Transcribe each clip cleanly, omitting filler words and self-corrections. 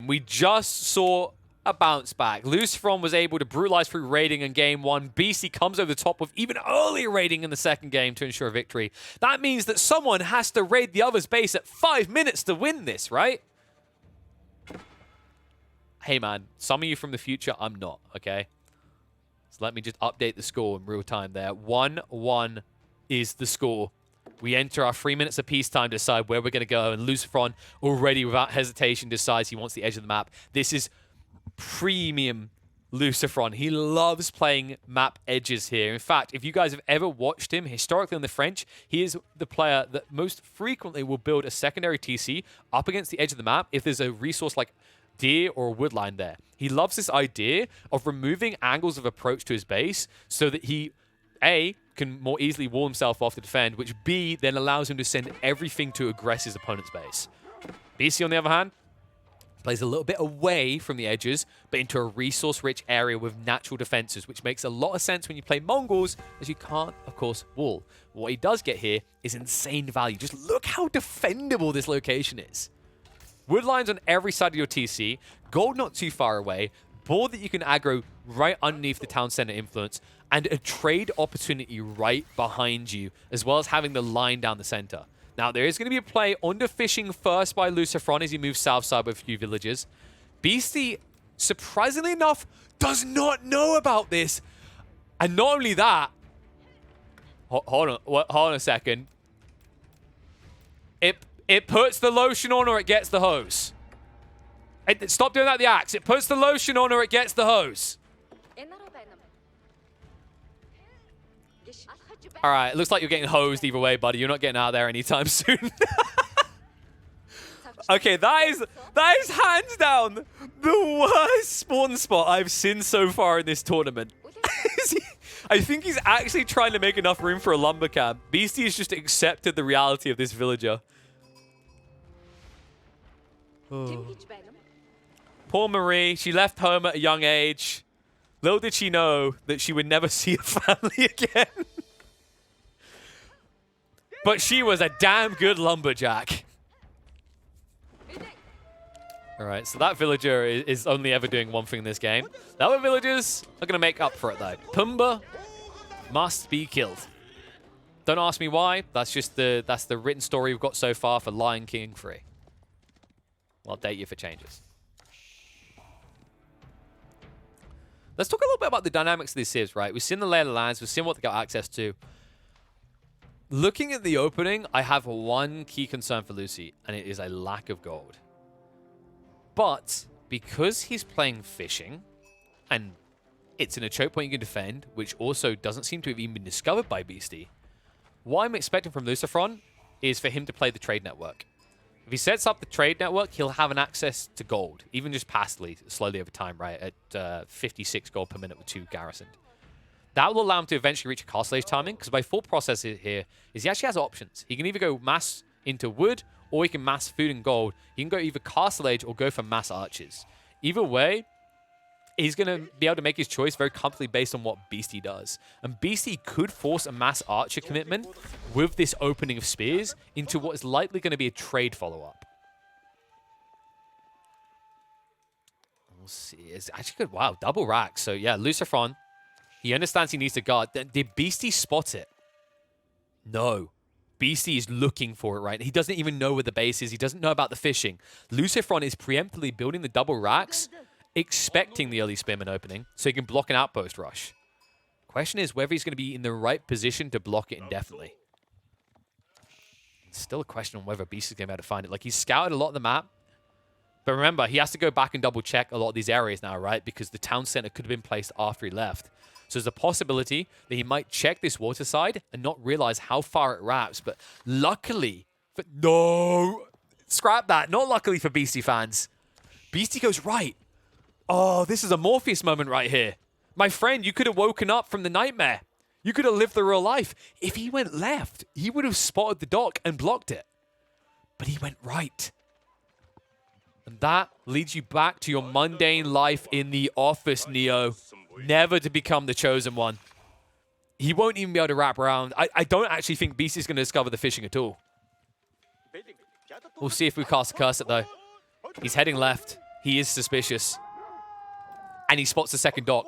we just saw a bounce back. Lucifron was able to brutalize through raiding in game 1. Beastie comes over the top with even earlier raiding in the second game to ensure victory. That means that someone has to raid the other's base at 5 minutes to win this, right? Hey man, some of you from the future, I'm not, okay? So let me just update the score in real time there. 1-1 is the score. We enter our 3 minutes of peacetime to decide where we're going to go, and Lucifron already, without hesitation, decides he wants the edge of the map. This is premium Lucifron. He loves playing map edges here. In fact, if you guys have ever watched him, historically on the French, he is the player that most frequently will build a secondary TC up against the edge of the map if there's a resource like deer or a woodline there. He loves this idea of removing angles of approach to his base so that he, A, can more easily wall himself off to defend, which B, then allows him to send everything to aggress his opponent's base. BC, on the other hand, plays a little bit away from the edges, but into a resource-rich area with natural defenses, which makes a lot of sense when you play Mongols, as you can't, of course, wall. What he does get here is insane value. Just look how defendable this location is. Woodlines on every side of your TC, gold not too far away, board that you can aggro right underneath the town center influence, and a trade opportunity right behind you, as well as having the line down the center. Now, there is going to be a play under fishing first by Lucifron as he moves south side with a few villages. Beastie, surprisingly enough, does not know about this. And not only that, hold on a second. It puts the lotion on or it gets the hose. Stop doing that with the axe. It puts the lotion on or it gets the hose. All right, it looks like you're getting hosed either way, buddy. You're not getting out of there anytime soon. Okay, that is hands down the worst spawn spot I've seen so far in this tournament. I think he's actually trying to make enough room for a lumber camp. Beastie has just accepted the reality of this villager. Oh. Poor Marie, she left home at a young age. Little did she know that she would never see her family again. But she was a damn good lumberjack. Alright, so that villager is only ever doing one thing in this game. The other villagers are going to make up for it, though. Pumbaa must be killed. Don't ask me why. That's just that's the written story we've got so far for Lion King 3. I'll update you if it changes. Let's talk a little bit about the dynamics of this is, right? We've seen the lay of the lands. We've seen what they got access to. Looking at the opening, I have one key concern for Lucy, and it is a lack of gold. But because he's playing fishing, and it's in a choke point you can defend, which also doesn't seem to have even been discovered by Beastie, what I'm expecting from Lucifron is for him to play the trade network. If he sets up the trade network, he'll have an access to gold, even just passively, slowly over time, right, at 56 gold per minute with 2 garrisoned. That will allow him to eventually reach a castle age timing, because my thought process here is he actually has options. He can either go mass into wood, or he can mass food and gold. He can go either castle age or go for mass archers. Either way, he's going to be able to make his choice very comfortably based on what Beastie does. And Beastie could force a mass archer commitment with this opening of spears into what is likely going to be a trade follow-up. We'll see. It's actually good. Wow, double rack. So yeah, Lucifron, he understands he needs to guard. Did Beastie spot it? No. Beastie is looking for it, right? He doesn't even know where the base is. He doesn't know about the fishing. Lucifron is preemptively building the double racks, expecting the early spearman opening, so he can block an outpost rush. Question is whether he's going to be in the right position to block it indefinitely. It's still a question on whether Beast is going to be able to find it. Like, he's scouted a lot of the map, but remember, he has to go back and double check a lot of these areas now, right? Because the town center could have been placed after he left. So there's a possibility that he might check this water side and not realize how far it wraps. But luckily, no, scrap that. Not luckily for Beastie fans. Beastie goes right. Oh, this is a Morpheus moment right here. My friend, you could have woken up from the nightmare. You could have lived the real life. If he went left, he would have spotted the dock and blocked it. But he went right. And that leads you back to your mundane life in the office, Neo. Never to become the chosen one. He won't even be able to wrap around. I don't actually think Beastie's going to discover the fishing at all. We'll see if we cast a curse it, though. He's heading left. He is suspicious. And he spots the second dock.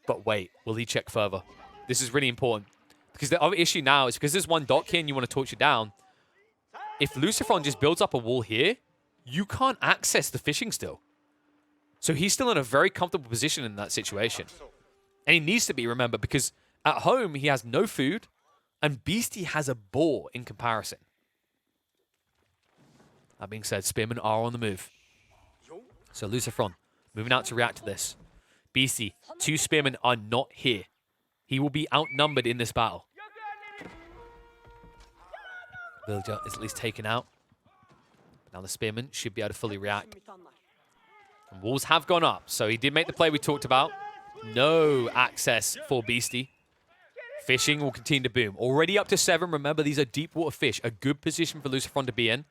But wait, will he check further? This is really important. Because the other issue now is because there's one dock here and you want to torch it down. If Lucifron just builds up a wall here, you can't access the fishing still. So he's still in a very comfortable position in that situation. And he needs to be, remember, because at home he has no food and Beastie has a boar in comparison. That being said, Spearmen are on the move. So Lucifron moving out to react to this. Beastie, 2 Spearmen are not here. He will be outnumbered in this battle. Villager is at least taken out. Now the Spearmen should be able to fully react. And walls have gone up, so he did make the play we talked about. No access for Beastie. Fishing will continue to boom. Already up to 7. Remember, these are deep water fish. A good position for Lucifron to be in.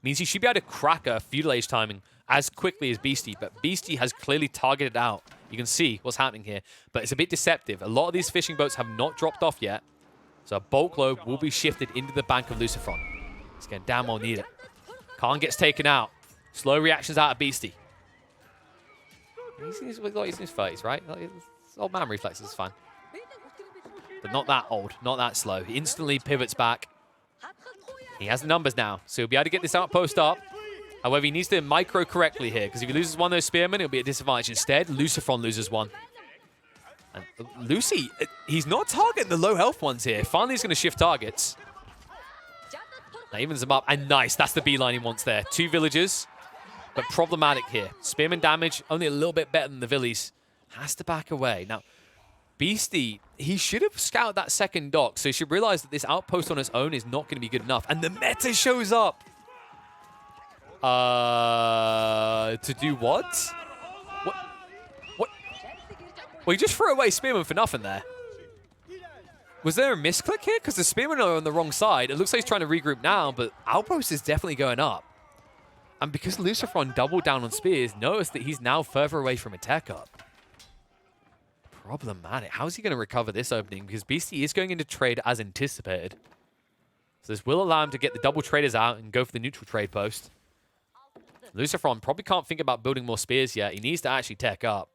Means he should be able to crack a feudal age timing as quickly as Beastie. But Beastie has clearly targeted out. You can see what's happening here. But it's a bit deceptive. A lot of these fishing boats have not dropped off yet. So a bulk load will be shifted into the bank of Lucifron. He's going to damn well need it. Khan gets taken out. Slow reactions out of Beastie. He's in his 30s, right? His old man reflexes is fine. But not that old, not that slow. He instantly pivots back. He has the numbers now, so he'll be able to get this outpost up. However, he needs to micro correctly here, because if he loses one of those spearmen, it'll be a disadvantage. Instead, Lucifron loses one. And Lucy, he's not targeting the low health ones here. Finally, he's going to shift targets. That evens them up, and nice. That's the beeline he wants there. 2 villagers, but problematic here. Spearman damage, only a little bit better than the Villies. Has to back away. Now, Beastie, he should have scouted that second dock, so he should realize that this outpost on its own is not going to be good enough. And the meta shows up. To do what? What? Well, he just threw away Spearman for nothing there. Was there a misclick here? Because the Spearmen are on the wrong side. It looks like he's trying to regroup now, but outpost is definitely going up. And because Lucifron doubled down on spears, notice that he's now further away from a tech up. Problematic. How is he going to recover this opening? Because Beastie is going into trade as anticipated. So this will allow him to get the double traders out and go for the neutral trade post. Lucifron probably can't think about building more spears yet. He needs to actually tech up.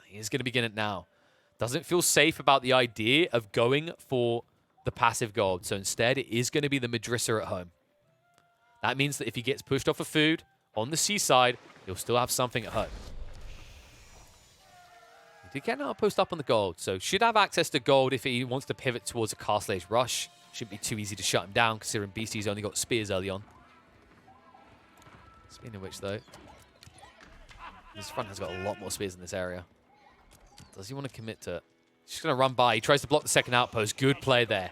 He's going to begin it now. Doesn't feel safe about the idea of going for the passive gold. So instead, it is going to be the Madrissa at home. That means that if he gets pushed off of food on the seaside, he'll still have something at home. He did get an outpost up on the gold, so should have access to gold if he wants to pivot towards a Castle Age rush. Shouldn't be too easy to shut him down, considering Beastie's only got spears early on. Speaking of which, though, his front has got a lot more spears in this area. Does he want to commit to it? He's just going to run by. He tries to block the second outpost. Good play there.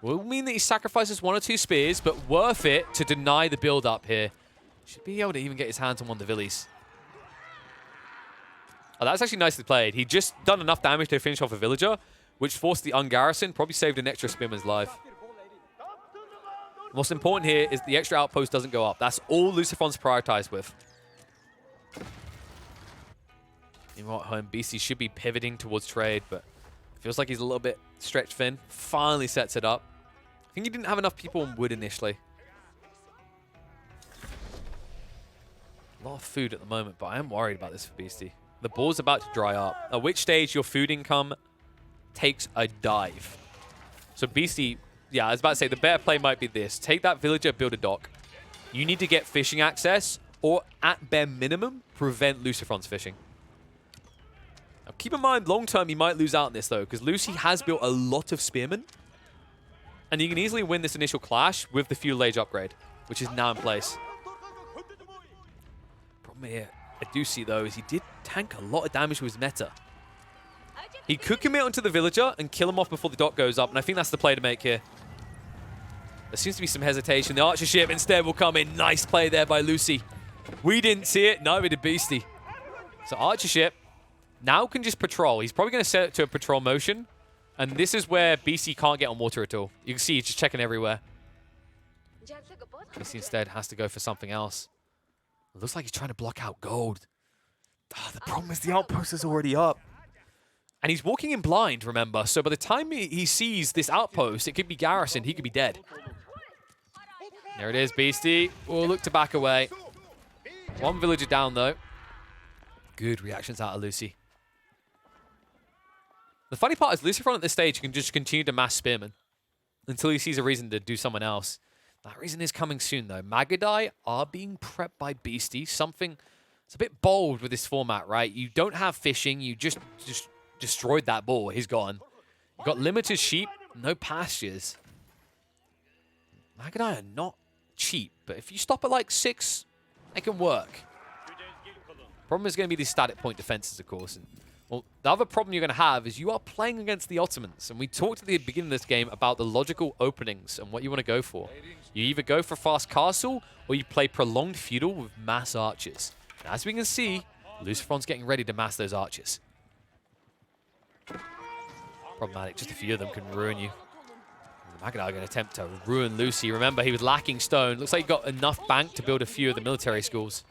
Will mean that he sacrifices 1 or 2 spears, but worth it to deny the build-up here. Should be able to even get his hands on one of the Villies. Oh, that's actually nicely played. He just done enough damage to finish off a villager, which forced the ungarrison, probably saved an extra spearman's life. Most important here is the extra outpost doesn't go up. That's all Lucifron's prioritized with. Meanwhile, at home, Beastie should be pivoting towards trade, but feels like he's a little bit stretched thin. Finally sets it up. I think he didn't have enough people on wood initially. A lot of food at the moment, but I am worried about this for Beastie. The ball's about to dry up. At which stage your food income takes a dive. So Beastie, yeah, I was about to say, the better play might be this. Take that villager, build a dock. You need to get fishing access, or at bare minimum, prevent Lucifron's fishing. Now, keep in mind, long term, you might lose out on this, though, because Lucy has built a lot of spearmen. And you can easily win this initial clash with the feudal age upgrade, which is now in place. Problem here, I do see, though, is he did tank a lot of damage with his meta. He could commit onto the villager and kill him off before the dock goes up, and I think that's the play to make here. There seems to be some hesitation. The archer ship instead will come in. Nice play there by Lucy. We didn't see it. Neither did Beastie. So archer ship now can just patrol. He's probably going to set it to a patrol motion, and this is where Beastie can't get on water at all. You can see he's just checking everywhere. Beastie instead has to go for something else. It looks like he's trying to block out gold. Oh, the problem is the outpost is already up. And he's walking in blind, remember. So by the time he sees this outpost, it could be garrisoned. He could be dead. There it is, Beastie. Will look to back away. One villager down, though. Good reactions out of Lucy. The funny part is Lucifron at this stage can just continue to mass Spearman until he sees a reason to do someone else. That reason is coming soon, though. Magadai are being prepped by Beastie. Something... It's a bit bold with this format, right? You don't have fishing. You just destroyed that boar. He's gone. You've got limited sheep, no pastures. Magadai are not cheap, but if you stop at like 6, they can work. Problem is going to be these static point defenses, of course. And, well, the other problem you're going to have is you are playing against the Ottomans. And we talked at the beginning of this game about the logical openings and what you want to go for. You either go for fast castle or you play prolonged feudal with mass archers. And as we can see, Lucifron's getting ready to mass those archers. Problematic, just a few of them can ruin you. Magadai are going to attempt to ruin Lucy. Remember, he was lacking stone. Looks like he got enough bank to build a few of the military schools.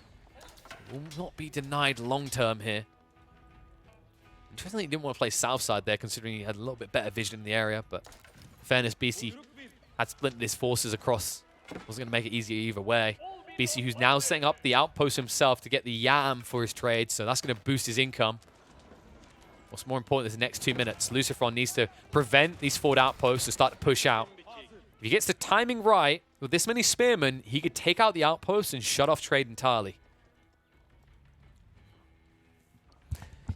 Will not be denied long-term here. Interestingly, he didn't want to play Southside there, considering he had a little bit better vision in the area. But in fairness, BC had splintered his forces across. Wasn't going to make it easier either way. BC, who's now setting up the outpost himself to get the yam for his trade, so that's going to boost his income. What's more important is the next 2 minutes. Lucifron needs to prevent these forward outposts and start to push out. If he gets the timing right, with this many spearmen, he could take out the outposts and shut off trade entirely.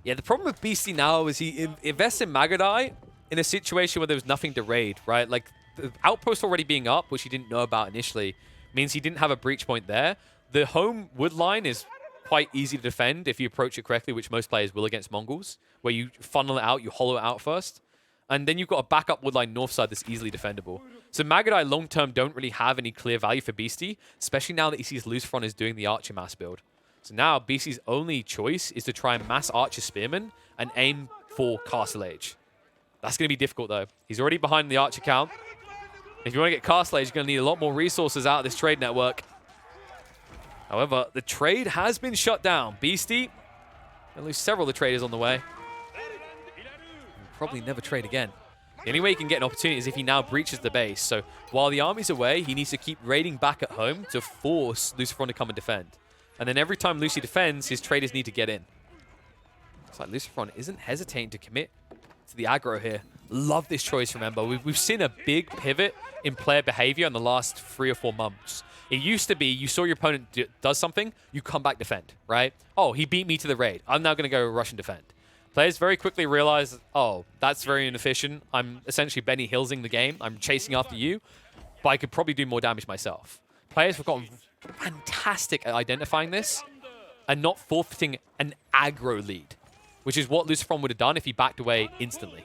Yeah, the problem with BC now is he invests in Magadai in a situation where there was nothing to raid, right? Like, the outpost already being up, which he didn't know about initially, means he didn't have a breach point there. The home wood line is quite easy to defend if you approach it correctly, which most players will against Mongols, where you funnel it out, you hollow it out first. And then you've got a backup wood line north side that's easily defendable. So Magadai long-term don't really have any clear value for Beastie, especially now that he sees Lucifron is doing the Archer mass build. So now Beastie's only choice is to try and mass Archer Spearman and aim for Castle Age. That's going to be difficult, though. He's already behind the Archer count. If you want to get Castle Age, you're going to need a lot more resources out of this trade network. However, the trade has been shut down. Beastie, at least several of the traders on the way. He'll probably never trade again. The only way he can get an opportunity is if he now breaches the base. So while the army's away, he needs to keep raiding back at home to force Lucifron to come and defend. And then every time Lucy defends, his traders need to get in. It's like Lucifron isn't hesitating to commit to the aggro here. Love this choice, remember. We've seen a big pivot in player behavior in the last 3 or 4 months. It used to be you saw your opponent does something, you come back defend, right? Oh, he beat me to the raid. I'm now going to go rush and defend. Players very quickly realize, oh, that's very inefficient. I'm essentially Benny Hillsing the game. I'm chasing after you, but I could probably do more damage myself. Players have gotten fantastic at identifying this and not forfeiting an aggro lead, which is what Lucifron would have done if he backed away instantly.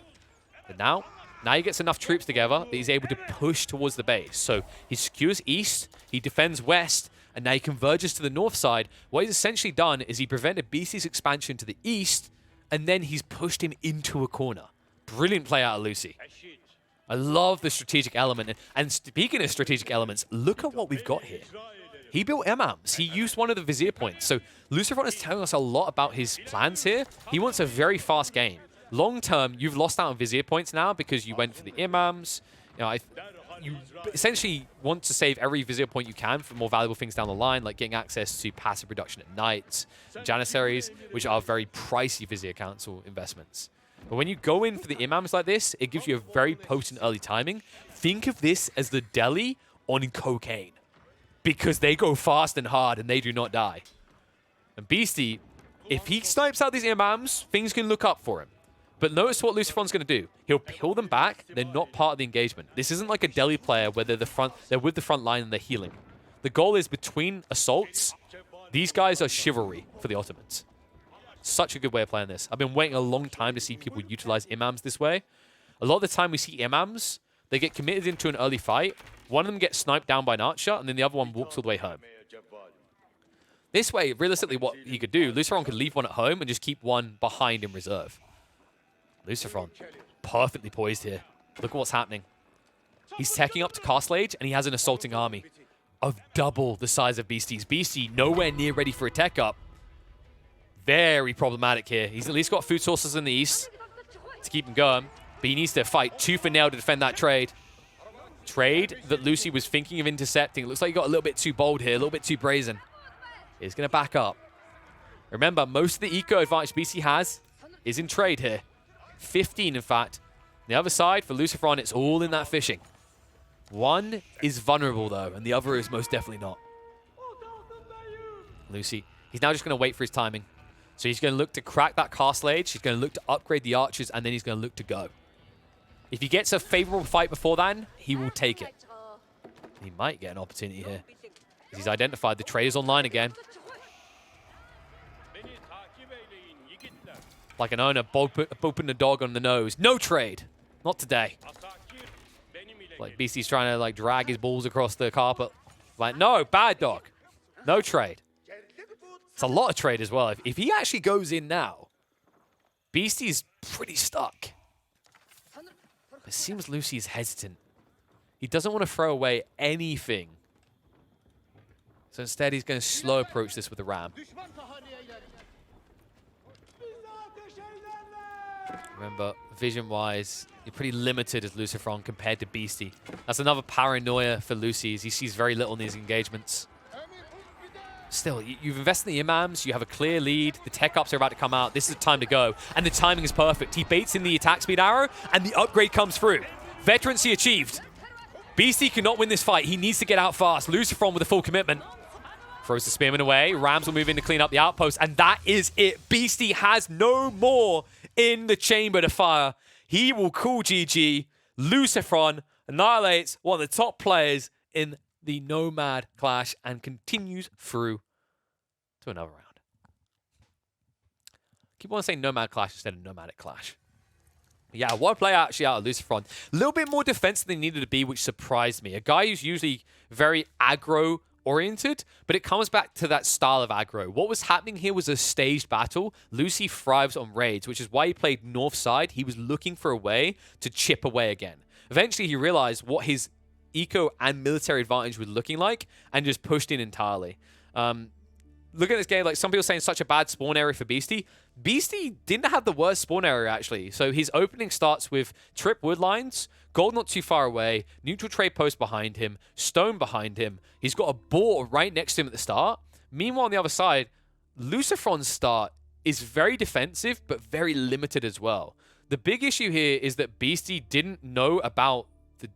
But now he gets enough troops together that he's able to push towards the base. So he secures east, he defends west, and now he converges to the north side. What he's essentially done is he prevented BC's expansion to the east, and then he's pushed him into a corner. Brilliant play out of Lucy. I love the strategic element. And speaking of strategic elements, look at what we've got here. He built imams. He used one of the vizier points. So Lucifron is telling us a lot about his plans here. He wants a very fast game. Long term, you've lost out on vizier points now because you went for the imams. You know, you essentially want to save every vizier point you can for more valuable things down the line, like getting access to passive reduction at night, janissaries, which are very pricey vizier council investments. But when you go in for the imams like this, it gives you a very potent early timing. Think of this as the Delhi on cocaine, because they go fast and hard and they do not die. And Beastie, if he snipes out these imams, things can look up for him. But notice what Lucifron's going to do. He'll peel them back. They're not part of the engagement. This isn't like a Delhi player where they're with the front line and they're healing. The goal is between assaults, these guys are chivalry for the Ottomans. Such a good way of playing this. I've been waiting a long time to see people utilize imams this way. A lot of the time we see imams, they get committed into an early fight. One of them gets sniped down by an archer, and then the other one walks all the way home. This way, realistically, what he could do, Lucifron could leave one at home and just keep one behind in reserve. Lucifron, perfectly poised here. Look at what's happening. He's teching up to Castle Age, and he has an assaulting army of double the size of Beastie's. Beastie, nowhere near ready for a tech up. Very problematic here. He's at least got food sources in the east to keep him going, but he needs to fight tooth and nail to defend that trade. Trade that Lucy was thinking of intercepting. It looks like he got a little bit too bold here, a little bit too brazen. is going to back up. Remember, most of the eco advantage BC has is in trade here. 15, in fact. On the other side, for Lucifron, it's all in that fishing. One is vulnerable, though, and the other is most definitely not. Lucy, he's now just going to wait for his timing. So he's going to look to crack that castle age. He's going to look to upgrade the archers, and then he's going to look to go. If he gets a favorable fight before then, he will take it. He might get an opportunity here. He's identified the traders online again. Like an owner booping the dog on the nose. No trade. Not today. Like BC's trying to like drag his balls across the carpet. Like, no, bad dog. No trade. It's a lot of trade as well. If he actually goes in now, Beastie's pretty stuck. It seems Lucy's hesitant. He doesn't want to throw away anything. So instead, he's going to slow approach this with the ram. Remember, vision-wise, you're pretty limited as Lucifron compared to Beastie. That's another paranoia for Lucy, as he sees very little in these engagements. Still, you've invested in the imams, you have a clear lead, the tech ups are about to come out, this is the time to go, and the timing is perfect. He baits in the attack speed arrow, and the upgrade comes through. Veterancy achieved. Beastie cannot win this fight, he needs to get out fast. Lucifron with a full commitment. Throws the spearman away, Rams will move in to clean up the outpost, and that is it. Beastie has no more in the chamber to fire. He will call GG. Lucifron annihilates one of the top players in the Nomad Clash and continues through to another round. Keep on saying Nomad Clash instead of Nomadic Clash. Yeah, what play actually out of Lucifron. A little bit more defensive than he needed to be, which surprised me. A guy who's usually very aggro-oriented, but it comes back to that style of aggro. What was happening here was a staged battle. Lucy thrives on raids, which is why he played north side. He was looking for a way to chip away again. Eventually, he realized what his eco and military advantage was looking like and just pushed in entirely. Look at this game, like some people saying such a bad spawn area for Beastie. Beastie didn't have the worst spawn area, actually. So his opening starts with trip wood lines, gold not too far away, neutral trade post behind him, stone behind him. He's got a boar right next to him at the start. Meanwhile, on the other side, Lucifron's start is very defensive, but very limited as well. The big issue here is that Beastie didn't know about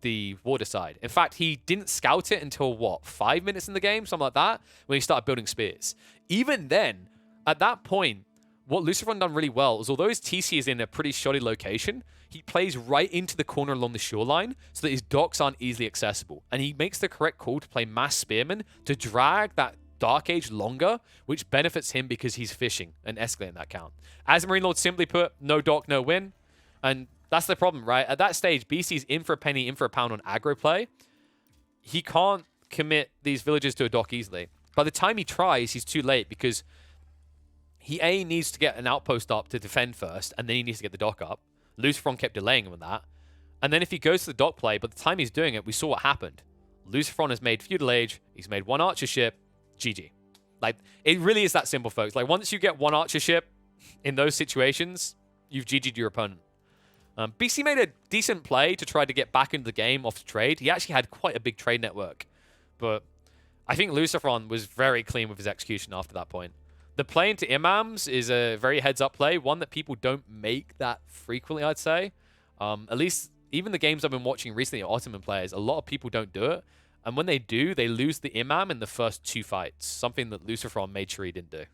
the water side. In fact, he didn't scout it until, what, 5 minutes in the game? Something like that, when he started building spears. Even then, at that point, what Lucifron done really well is, although his TC is in a pretty shoddy location, he plays right into the corner along the shoreline so that his docks aren't easily accessible. And he makes the correct call to play Mass Spearman to drag that Dark Age longer, which benefits him because he's fishing and escalating that count. As Marine Lord simply put, no dock, no win. And that's the problem, right? At that stage, BC's in for a penny, in for a pound on aggro play. He can't commit these villages to a dock easily. By the time he tries, he's too late because he A, needs to get an outpost up to defend first, and then he needs to get the dock up. Lucifron kept delaying him with that. And then if he goes to the dock play, by the time he's doing it, we saw what happened. Lucifron has made Feudal Age, he's made one archer ship, GG. Like, it really is that simple, folks. Like, once you get one archer ship in those situations, you've GG'd your opponent. BC made a decent play to try to get back into the game off the trade. He actually had quite a big trade network. But I think Lucifron was very clean with his execution after that point. The play into Imams is a very heads-up play, one that people don't make that frequently, I'd say. At least, even the games I've been watching recently, Ottoman players, a lot of people don't do it. And when they do, they lose the Imam in the first 2 fights, something that Lucifron made sure he didn't do.